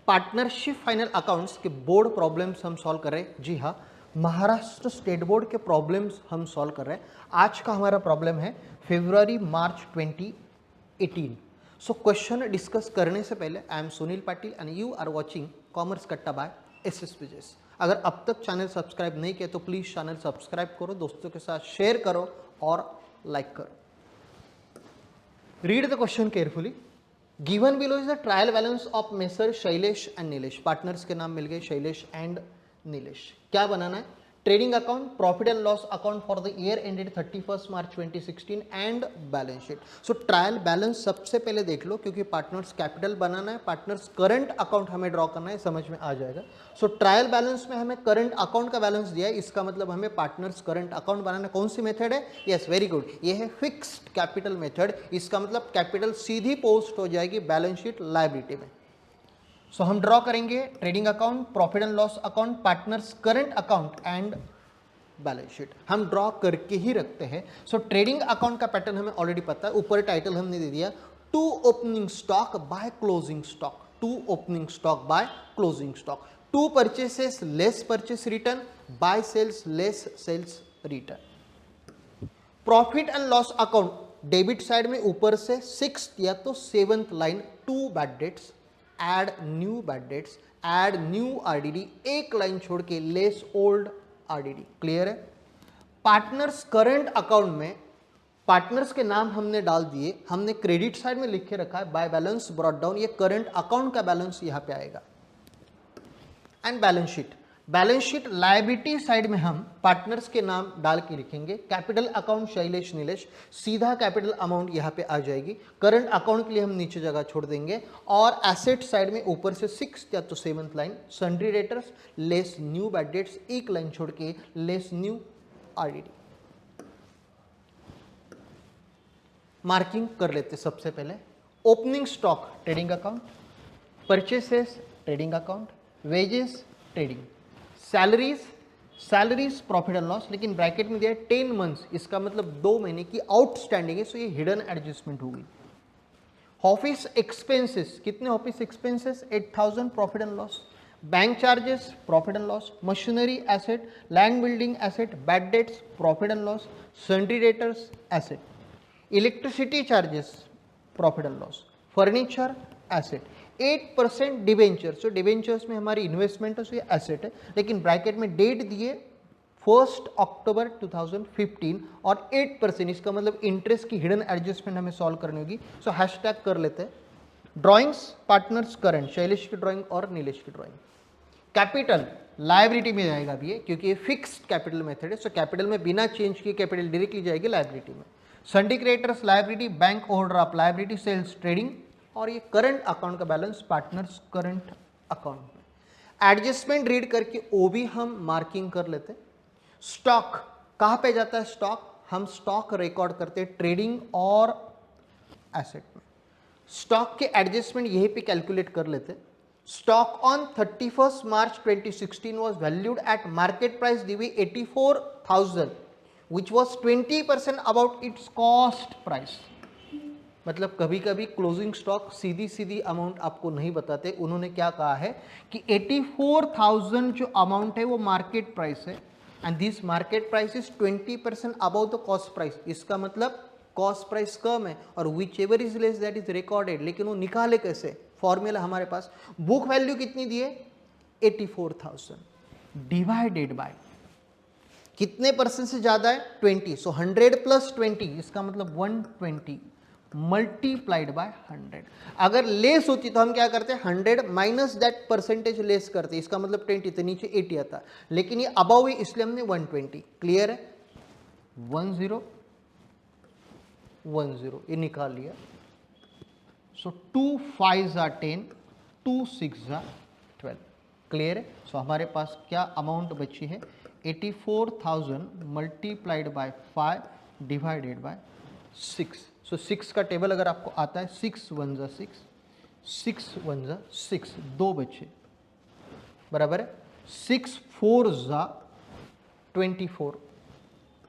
Partnership final accounts के board problems हम solve कर रहे हैं। जी हाँ, महाराष्ट्र स्टेट बोर्ड के प्रॉब्लम्स हम सॉल्व कर रहे हैं। आज का हमारा प्रॉब्लम है फरवरी मार्च 2018। सो क्वेश्चन डिस्कस करने से पहले I am Sunil Patil and you are watching commerce Katta by SSPJs. अगर अब तक चैनल सब्सक्राइब नहीं किया तो प्लीज़ चैनल सब्सक्राइब करो, दोस्तों के साथ शेयर करो और लाइक करो। Read the question carefully. Given below is the trial balance of messrs Shailesh and Nilesh. Partners के नाम मिल गए, शैलेश एंड नीलेश। क्या बनाना है? Trading account, profit and loss account for the year ended 31 March 2016 and balance sheet. So trial balance सबसे पहले देख लो, क्योंकि partners capital बनाना है, पार्टनर्स करंट अकाउंट हमें ड्रॉ करना है, समझ में आ जाएगा। सो ट्रायल बैलेंस में हमें करंट अकाउंट का बैलेंस दिया है, इसका मतलब हमें पार्टनर्स करंट अकाउंट बनाना है। कौन सी मेथड है? यस, वेरी गुड, ये है फिक्स्ड कैपिटल मेथड। इसका मतलब कैपिटल सीधी पोस्ट हो जाएगी बैलेंस शीट लायबिलिटी में। सो हम ड्रॉ करेंगे trading account, profit and loss account, partners current account and balance sheet हम ड्रॉ करके ही रखते हैं। सो ट्रेडिंग अकाउंट का पैटर्न हमें ऑलरेडी पता है, ऊपर टाइटल हमने दे दिया to opening stock by closing stock, to opening stock by closing stock, to purchases less purchase return, by sales less sales return. Profit and loss account debit side में ऊपर से 6th या तो 7th line, to bad debts, add new bad debts, add new RDD, एक line छोड़ के less old RDD. Clear है? Partners current account में पार्टनर्स के नाम हमने डाल दिए, हमने क्रेडिट साइड में लिख के रखा है बाय बैलेंस ब्रॉट डाउन, ये करंट अकाउंट का बैलेंस यहां पे आएगा। And balance sheet, balance sheet liability side में हम पार्टनर्स के नाम डाल के लिखेंगे। कैपिटल अकाउंट शैलेश नीलेश, सीधा कैपिटल अमाउंट यहाँ पे आ जाएगी। करंट अकाउंट के लिए हम नीचे जगह छोड़ देंगे। और एसेट साइड में ऊपर से 6th या तो 7th line, sundry debtors less new bad dates, एक लाइन छोड़ के लेस न्यू आरडीडी। मार्किंग कर लेते सबसे पहले। Opening stock trading account, purchases trading account, wages trading, salaries profit and loss, लेकिन ब्रैकेट में दिया है 10 मंथ्स, इसका मतलब 2 महीने की आउटस्टैंडिंग है, सो ये हिडन एडजस्टमेंट होगी। ऑफिस एक्सपेंसेस, कितने office expenses? 8000 profit and loss, bank charges profit and loss, machinery asset, land building asset, bad debts profit and loss, sundry debtors asset, electricity charges profit and loss, furniture asset, 8% debenture. So debentures में हमारी investment है, सो ये asset है, लेकिन bracket में date दिए 1 अक्टूबर 2015 और 8%, इसका मतलब इंटरेस्ट की हिडन एडजस्टमेंट हमें सॉल्व करनी होगी। सो हैशटैग कर लेते हैं। ड्राइंग्स पार्टनर्स करंट, शैलेश की ड्राइंग और नीलेश की ड्राइंग। कैपिटल लायबिलिटी में जाएगा अभी ये, क्योंकि ये फिक्स्ड कैपिटल मेथड है। सो कैपिटल में बिना चेंज किए कैपिटल डायरेक्टली जाएगी लायबिलिटी में। Sundry creditors liability, bank overdraft liability, sales trading, और ये करंट अकाउंट का बैलेंस पार्टनर्स करंट अकाउंट में। एडजस्टमेंट रीड करके वो भी हम मार्किंग कर लेते हैं। स्टॉक कहां पे जाता है? स्टॉक हम स्टॉक रिकॉर्ड करते हैं ट्रेडिंग और एसेट में। स्टॉक के एडजस्टमेंट यहीं पे कैलकुलेट कर लेते हैं। Stock on 31 March 2016 was valued at market price DV 84,000 which was 20% about its cost price। मतलब कभी कभी क्लोजिंग स्टॉक सीधी सीधी अमाउंट आपको नहीं बताते। उन्होंने क्या कहा है कि 84,000 जो अमाउंट है वो मार्केट प्राइस है, and this market price is 20% about the cost price. इसका मतलब कॉस्ट प्राइस कम है और विच ever is less that is recorded. लेकिन वो निकाले कैसे? फॉर्मूला हमारे पास, बुक वैल्यू कितनी दी है? 84,000 डिवाइडेड बाय कितने परसेंट से ज्यादा है? 20। सो 100 प्लस 20, इसका मतलब 120 मल्टीप्लाइड बाय 100। अगर लेस होती तो हम क्या करते हैं? 100 माइनस दैट परसेंटेज लेस करते, इसका मतलब 20, तो नीचे 80 आता। लेकिन ये अबव है इसलिए हमने 120। क्लियर है? 10 10 ये निकाल लिया। सो 2 5 are 10, 2 6 are 12। क्लियर है? सो हमारे पास क्या अमाउंट बची है? 84,000 मल्टीप्लाइड बाय 5 डिवाइडेड बाय 6। सो 6 का टेबल अगर आपको आता है, 6 1 जा 6, 6 1 जा 6, 2 बचे, बराबर है। 6 4 जा 24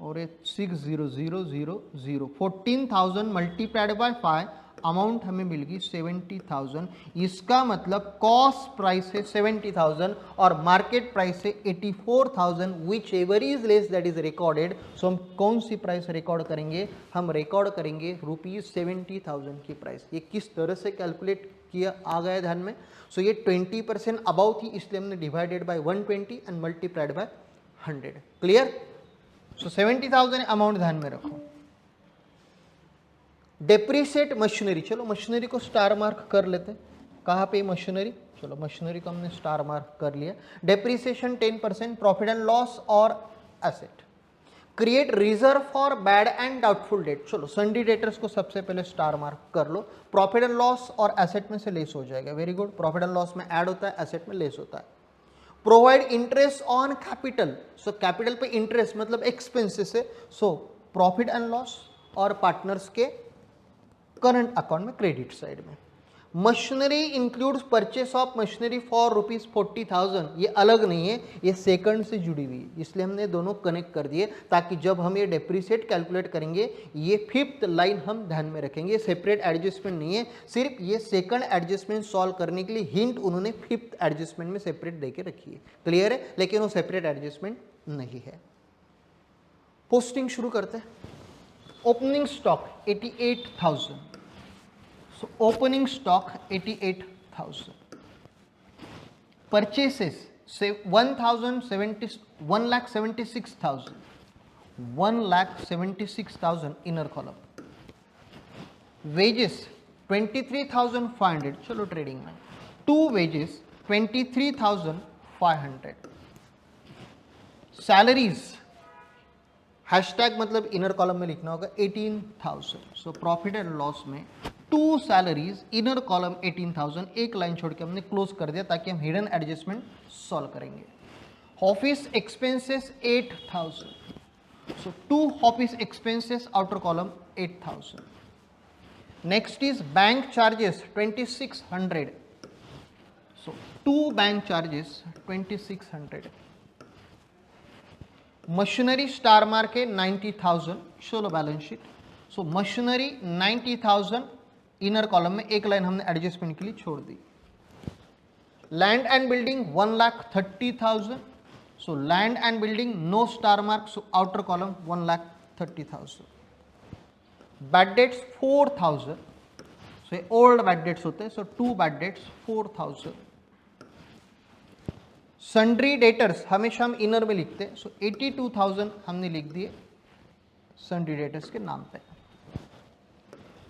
और ये 6 0 0 0 0। 14,000 मल्टीप्लाइड बाय 5 अमाउंट हमें मिल गई 70,000। इसका मतलब कॉस्ट प्राइस है 70,000 और मार्केट प्राइस है 84,000, which ever is less that is recorded. So हम कौन सी प्राइस रिकॉर्ड करेंगे? हम रिकॉर्ड करेंगे ₹70,000 की प्राइस। ये किस तरह से कैलकुलेट किया आ गया ध्यान में? सो ये 20% अबाउ थी, इसलिए हमने divided by 120 and multiplied by 100। Clear? So 70,000 amount ध्यान में रखो। डेप्रिसिएट मशीनरी, चलो मशीनरी को स्टार मार्क कर लेते हैं। कहाँ पे मशीनरी? चलो मशीनरी को हमने स्टार मार्क कर लिया। डेप्रिसिएशन 10%, प्रॉफिट एंड लॉस और asset. Create reserve for bad and doubtful debt, चलो सन्डी डेटर्स को सबसे पहले स्टार मार्क कर लो। प्रॉफिट एंड लॉस और एसेट में से लेस हो जाएगा, very good. Profit and loss में ऐड होता है, एसेट में लेस होता है। Provide interest on capital, so capital पे इंटरेस्ट मतलब एक्सपेंसेस है, सो प्रॉफिट एंड लॉस और पार्टनर्स के करंट अकाउंट में क्रेडिट साइड में। Machinery includes purchase of machinery for ₹40,000, ये अलग नहीं है, ये सेकंड से जुड़ी हुई है, इसलिए हमने दोनों कनेक्ट कर दिए ताकि जब हम ये डेप्रिसिएट कैलकुलेट करेंगे ये फिफ्थ लाइन हम ध्यान में रखेंगे। सेपरेट एडजस्टमेंट नहीं है, सिर्फ ये सेकंड एडजस्टमेंट सॉल्व करने के लिए हिंट उन्होंने फिफ्थ एडजस्टमेंट में सेपरेट देके रखी है। क्लियर है? लेकिन वो सेपरेट एडजस्टमेंट नहीं है। पोस्टिंग शुरू करते हैं। Opening stock 88,000, so opening stock 88,000, purchases say 1,76,000 inner column, wages 23,500, चलो ट्रेडिंग में 2 wages 23,500, salaries हैशटैग मतलब इनर कॉलम में लिखना होगा 18,000। सो प्रॉफिट एंड लॉस में 2 सैलरीज इनर कॉलम 18,000, एक लाइन छोड़ के हमने क्लोज कर दिया ताकि हम हिडन एडजस्टमेंट सॉल्व करेंगे। Office expenses 8,000, so 2 office expenses outer column 8,000। Next is bank charges 2,600, so 2 bank charges 2,600। Machinery star mark है 90,000, चलो balance sheet. So machinery 90,000 inner column में एक लाइन हमने एडजस्टमेंट के लिए छोड़ दी। Land and building 1,30,000, so land and building no star mark, so outer column 1,30,000। Bad debts 4,000, so old bad debts होते हैं, सो 2 बैड डेट्स 4,000। सन्ड्री डेटर्स हमेशा हम इनर में लिखते हैं, सो 82,000 हमने लिख दिए सन्ड्री डेटर्स के नाम पे।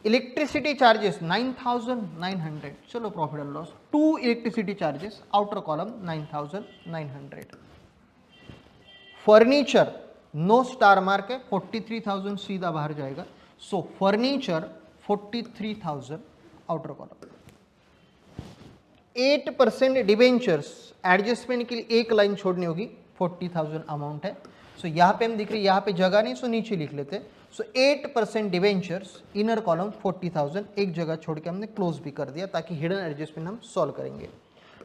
इलेक्ट्रिसिटी चार्जेस 9,900, चलो profit and loss 2 electricity charges outer column 9,900। Furniture no star mark है, 43,000 सीधा बाहर जाएगा, so furniture 43,000 outer column. 8% debentures adjustment के लिए एक लाइन छोड़नी होगी, 40,000 अमाउंट है, सो यहाँ पे हम दिख रही है, यहाँ पे जगह नहीं, सो नीचे लिख लेते। सो 8% डिबेंचर्स इनर कॉलम 40,000, एक जगह छोड़ के हमने क्लोज भी कर दिया ताकि हिडन एडजस्टमेंट हम सॉल्व करेंगे।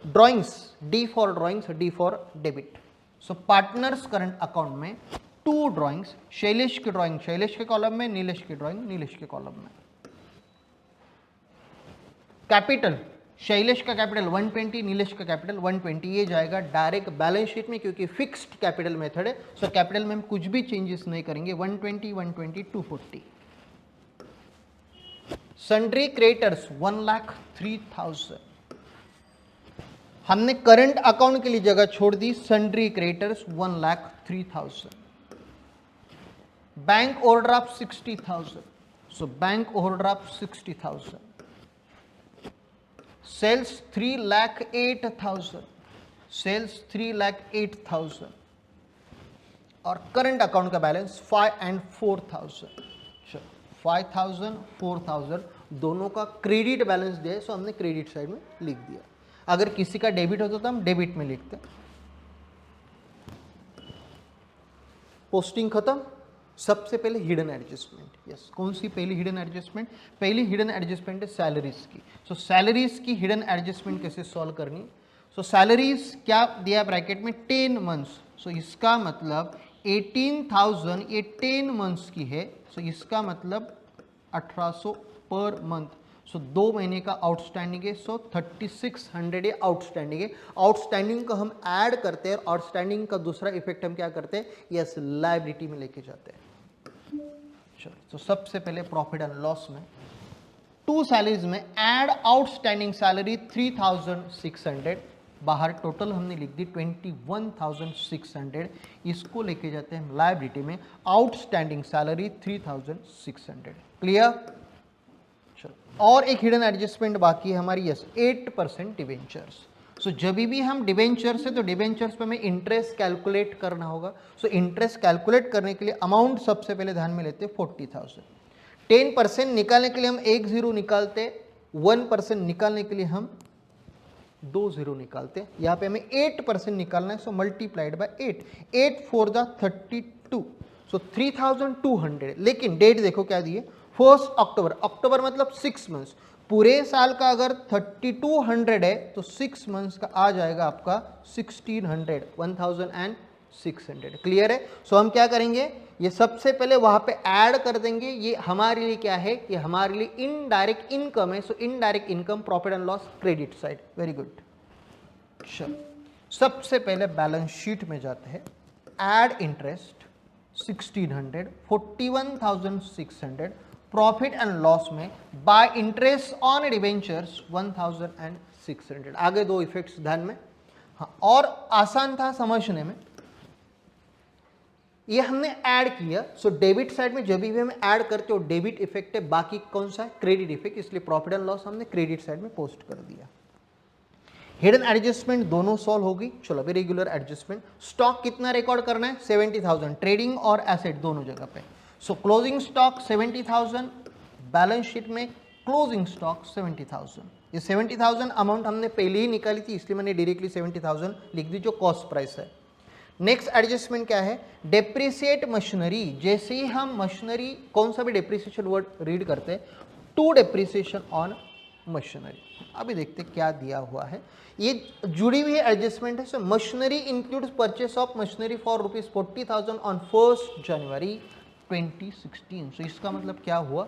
Drawings, D for drawings, D for debit. So partners current account में 2 ड्राइंग्स, शैलेश की ड्राइंग शैलेश के कॉलम में, नीलेश की ड्राइंग नीलेश के कॉलम में। कैपिटल, शैलेश का कैपिटल 120, नीलेश का कैपिटल 120, ये जाएगा डायरेक्ट बैलेंस शीट में क्योंकि फिक्स्ड कैपिटल मेथड है, सो कैपिटल में हम कुछ भी चेंजेस नहीं करेंगे। 120, 120, 240। सन्ड्री क्रेडिटर्स 1,03,000, हमने करंट अकाउंट के लिए जगह छोड़ दी, sundry creditors 1,03,000। Bank overdraft 60,000, so bank overdraft 60,000। Sales 3,08,000, sales 3,08,000 और करंट अकाउंट का बैलेंस 5 and 4,000। 5,000 4,000 दोनों का क्रेडिट बैलेंस दिया है, सो हमने क्रेडिट साइड में लिख दिया। अगर किसी का डेबिट होता तो हम डेबिट में लिखते। पोस्टिंग खत्म। सबसे पहले हिडन एडजस्टमेंट, यस कौन सी पहली हिडन एडजस्टमेंट? पहली हिडन एडजस्टमेंट है सैलरीज की। सो सैलरीज की हिडन एडजस्टमेंट कैसे सॉल्व करनी? सो सैलरीज क्या दिया ब्रैकेट में 10 मंथ्स, सो इसका मतलब 18,000 ये 10 मंथ्स की है, सो इसका मतलब 1,800 पर मंथ। सो 2 महीने का आउटस्टैंडिंग है, सो 3600 ये आउटस्टैंडिंग है। आउटस्टैंडिंग को हम ऐड करते हैं और आउटस्टैंडिंग का दूसरा इफेक्ट हम क्या करते हैं, यस लायबिलिटी में लेके जाते हैं। चलो तो सबसे पहले प्रॉफिट एंड लॉस में 2 सैलरीज में ऐड आउटस्टैंडिंग सैलरी 3600, बाहर टोटल हमने लिख दी 21,600, इसको लेके जाते हैं लायबिलिटी में, आउटस्टैंडिंग सैलरी 3,600। क्लियर। चलो और एक हिडन एडजस्टमेंट बाकी है हमारी, यस 8% डिवेंचर्स। सो जब भी हम डिवेंचर्स है तो डिवेंचर्स पे हमें इंटरेस्ट कैलकुलेट करना होगा। सो इंटरेस्ट कैलकुलेट करने के लिए अमाउंट सबसे पहले ध्यान में लेते हैं 40,000। 10% निकालने के लिए हम 1 0 निकालते, 1% निकालने के लिए हम 2 0 निकालते। यहाँ पे हमें 8% निकालना है, सो मल्टीप्लाइड बाय 8, 8 4 जा 32, सो 3,200। लेकिन डेट देखो क्या दी है, 1 अक्टूबर। अक्टूबर मतलब 6 मंथ्स, पूरे साल का अगर 3200 है तो 6 मंथ्स का आ जाएगा आपका 1600, 1600। क्लियर है। सो हम क्या करेंगे, ये सबसे पहले वहां पे ऐड कर देंगे। ये हमारे लिए क्या है, ये हमारे लिए इनडायरेक्ट इनकम है। सो indirect income profit and loss credit side. Very good. चलो सबसे पहले बैलेंस शीट में जाते हैं। Add interest 1600, 41,600, profit and loss में बाय इंटरेस्ट ऑन डिवेंचर्स 1,600। आगे दो इफेक्ट्स ध्यान में। हाँ, और आसान था समझने में, ये हमने ऐड किया। सो डेबिट साइड में जब भी हम ऐड करते हो डेबिट इफेक्ट है, बाकी कौन सा है, क्रेडिट इफेक्ट, इसलिए प्रॉफिट एंड लॉस हमने क्रेडिट साइड में पोस्ट कर दिया। हिडन एडजस्टमेंट दोनों सॉल्व होगी। चलो अभी रेगुलर एडजस्टमेंट, स्टॉक कितना रिकॉर्ड करना है 70,000, ट्रेडिंग और एसेट दोनों जगह पे। सो क्लोजिंग स्टॉक 70,000, बैलेंस शीट में क्लोजिंग स्टॉक 70,000। ये 70,000 अमाउंट हमने पहले ही निकाली थी, इसलिए मैंने डायरेक्टली 70,000 लिख दी जो कॉस्ट प्राइस है। नेक्स्ट एडजस्टमेंट क्या है, डेप्रिसिएट मशीनरी। जैसे ही हम मशीनरी, कौन सा भी डेप्रिसिएशन वर्ड रीड करते हैं, टू डेप्रिसिएशन ऑन मशीनरी। अभी देखते क्या दिया हुआ है, ये जुड़ी हुई एडजस्टमेंट है। So machinery includes purchase of machinery for ₹40,000 on 1 January 2016। So इसका मतलब क्या हुआ,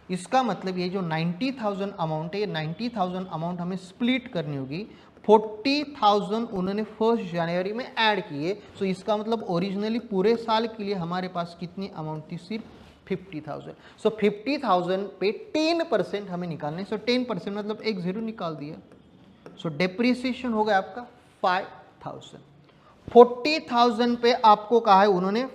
इसका मतलब ये जो 90,000 अमाउंट है, ये 90,000 अमाउंट हमें स्प्लिट करनी होगी। 40,000 उन्होंने 1 जनवरी में ऐड किए। सो इसका मतलब ओरिजिनली पूरे साल के लिए हमारे पास कितनी अमाउंट थी, सिर्फ 50,000। सो 50,000 पे 10% हमें निकालने। सो 10% मतलब 1 0 निकाल दिया। सो डेप्रिसिएशन हो गया आपका 5,000। 40,000 पे आपको कहा है उन्होंने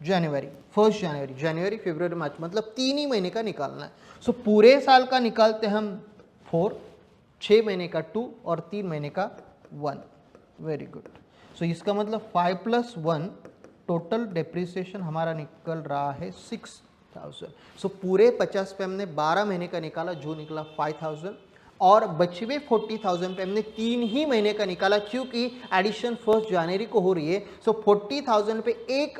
जनवरी, 1 जनवरी, जनवरी फरवरी मार्च, मतलब 3 ही महीने का निकालना है। सो पूरे साल का निकालते हम 4, 6 महीने का 2 और 3 महीने का 1। Very good. सो इसका मतलब 5 + 1 टोटल डेप्रिसिएशन हमारा निकल रहा है 6,000। सो पूरे 50 पे हमने 12 महीने का निकाला, जो निकला 5,000, और बचे हुए 40,000 पे हमने 3 ही महीने का निकाला, क्योंकि एडिशन 1 जनवरी को हो रही है। सो 40,000 पे एक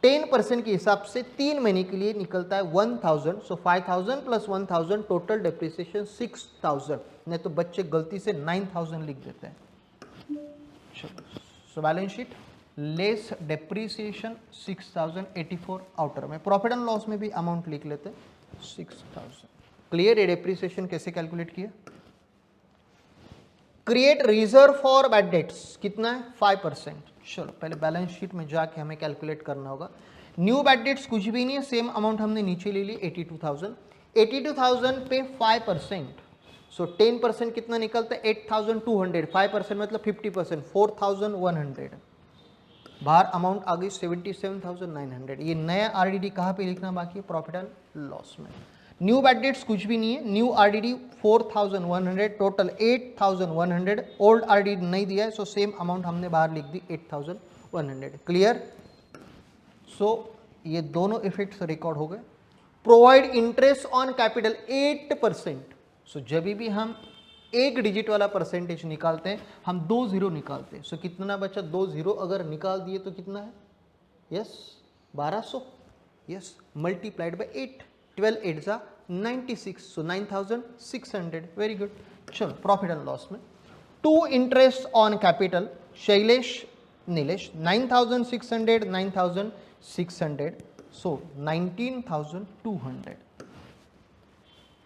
10% के हिसाब से 3 महीने के लिए निकलता है 1,000। सो 5,000 + 1,000 टोटल डेप्रिसिएशन 6,000। नहीं तो बच्चे गलती से 9,000 लिख देते हैं। So balance sheet less depreciation 6,084 outer में। प्रॉफिट एंड लॉस में भी अमाउंट लिख लेते हैं 6,000। क्लियर। ये डेप्रिसिएशन कैसे कैलकुलेट किया, create reserve for bad debts कितना है 5%। चलो पहले बैलेंस शीट में जाके हमें कैलकुलेट करना होगा। न्यू बैड डेट्स कुछ भी नहीं है, सेम अमाउंट हमने नीचे ले ली 82,000। 82,000 पे 5%, सो 10% कितना निकलता है 8,200। 5% मतलब 50%, 4,100। बाहर अमाउंट आ गई 77,900। ये नया आरडीडी कहाँ पे लिखना बाकी है, प्रॉफिट एंड लॉस में। न्यू बैड डेट्स कुछ भी नहीं है, new RDD 4,100, total 8,100। Old RDD नहीं दिया है, सो सेम अमाउंट हमने बाहर लिख दी 8,100। क्लियर। सो ये दोनों इफेक्ट्स रिकॉर्ड हो गए। Provide interest on capital 8%। सो जब भी हम एक डिजिट वाला परसेंटेज निकालते हैं, हम 2 0 निकालते हैं। सो कितना बचा, 2 0 अगर निकाल दिए तो कितना है, यस 1200, यस मल्टीप्लाइड बाय 8, 12 8 जा 96, सो 9,600। Very good. चलो प्रॉफिट एंड लॉस में to interest on capital, Shailesh Nilesh 9,600, 9,600, so 19,200।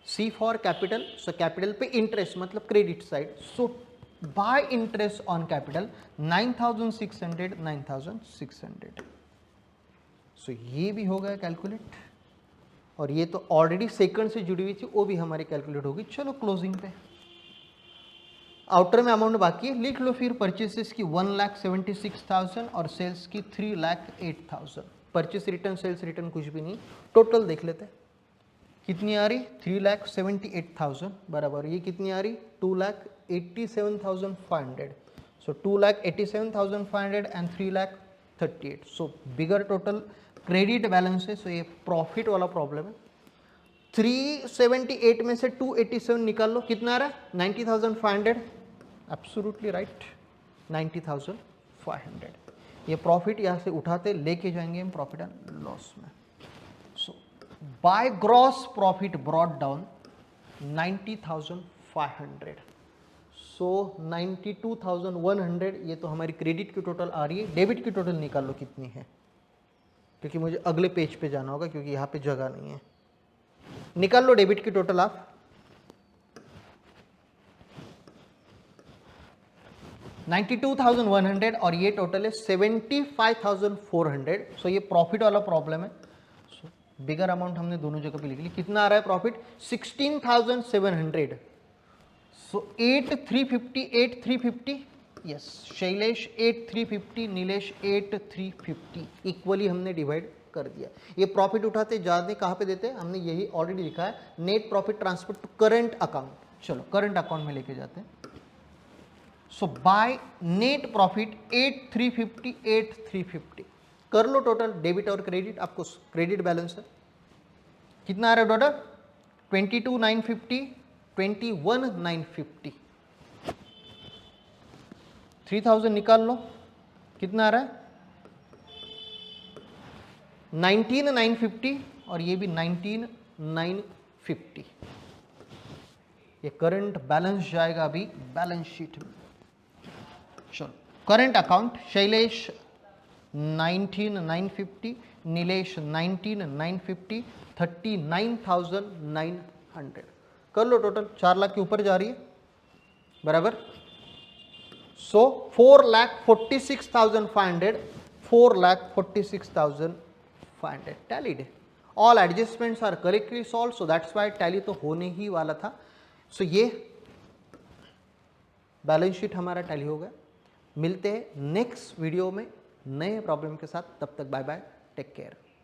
C for capital, so capital पे इंटरेस्ट मतलब credit side, so by interest on capital 9600, 9600, so ये भी हो गया कैलकुलेट, और ये तो ऑलरेडी सेकंड से जुड़ी हुई थी, वो भी हमारी कैलकुलेट होगी। चलो क्लोजिंग पे आउटर में अमाउंट बाकी है, लिख लो फिर। परचेसेस की 1,76,000 और सेल्स की 3,08,000। परचेस रिटर्न सेल्स रिटर्न कुछ भी नहीं, टोटल देख लेते हैं कितनी आ रही, 3,78,000 बराबर, ये कितनी आ रही 2,87,500, सो 2,87,500 and 3,38,000, so bigger total credit balance है, सो ये प्रॉफिट वाला प्रॉब्लम है। 378 में से 287 निकाल लो, कितना आ रहा है 90,500, एब्सोल्युटली राइट 90,500। ये प्रॉफिट यहाँ से उठाते लेके जाएंगे हम प्रॉफिट एंड लॉस में। So by gross profit brought down 90,500, so 92,100, ये तो हमारी क्रेडिट की टोटल आ रही है। डेबिट की टोटल निकाल लो कितनी है, क्योंकि मुझे अगले पेज पे जाना होगा, क्योंकि यहाँ पे जगह नहीं है। निकाल लो डेबिट की टोटल आप, 92,100 और ये टोटल है 75,400, सो ये प्रॉफिट वाला प्रॉब्लम है। सो बिगर अमाउंट हमने दोनों जगह पे लिख ली। कितना आ रहा है प्रॉफिट 16,700, सो 8,350, 8,350, यस शैलेश 8,350, नीलेश 8,350, इक्वली हमने डिवाइड कर दिया। ये प्रॉफिट उठाते जाते कहाँ पे देते हैं, हमने यही ऑलरेडी लिखा है, net profit transfer to current account. चलो करंट अकाउंट में लेके जाते हैं। सो बाय नेट प्रॉफिट 8,350, 8,350 कर लो टोटल डेबिट और क्रेडिट, आपको क्रेडिट बैलेंस है कितना आ रहा है टोटल 22,950, 21,950, 3,000 निकाल लो, कितना आ रहा है 19,950 और ये भी 19,950। ये करंट बैलेंस जाएगा अभी बैलेंस शीट में। चलो करंट अकाउंट शैलेश 19,950, नीलेश 19,950, 39,900 कर लो टोटल, 4 लाख के ऊपर जा रही है बराबर। So 4,46,500, 4,46,500 tallied. All adjustments are correctly solve, so that's why tally तो होने ही वाला था। सो ये बैलेंस शीट हमारा टैली हो गया। मिलते हैं नेक्स्ट वीडियो में नए प्रॉब्लम के साथ, तब तक बाय बाय, टेक केयर।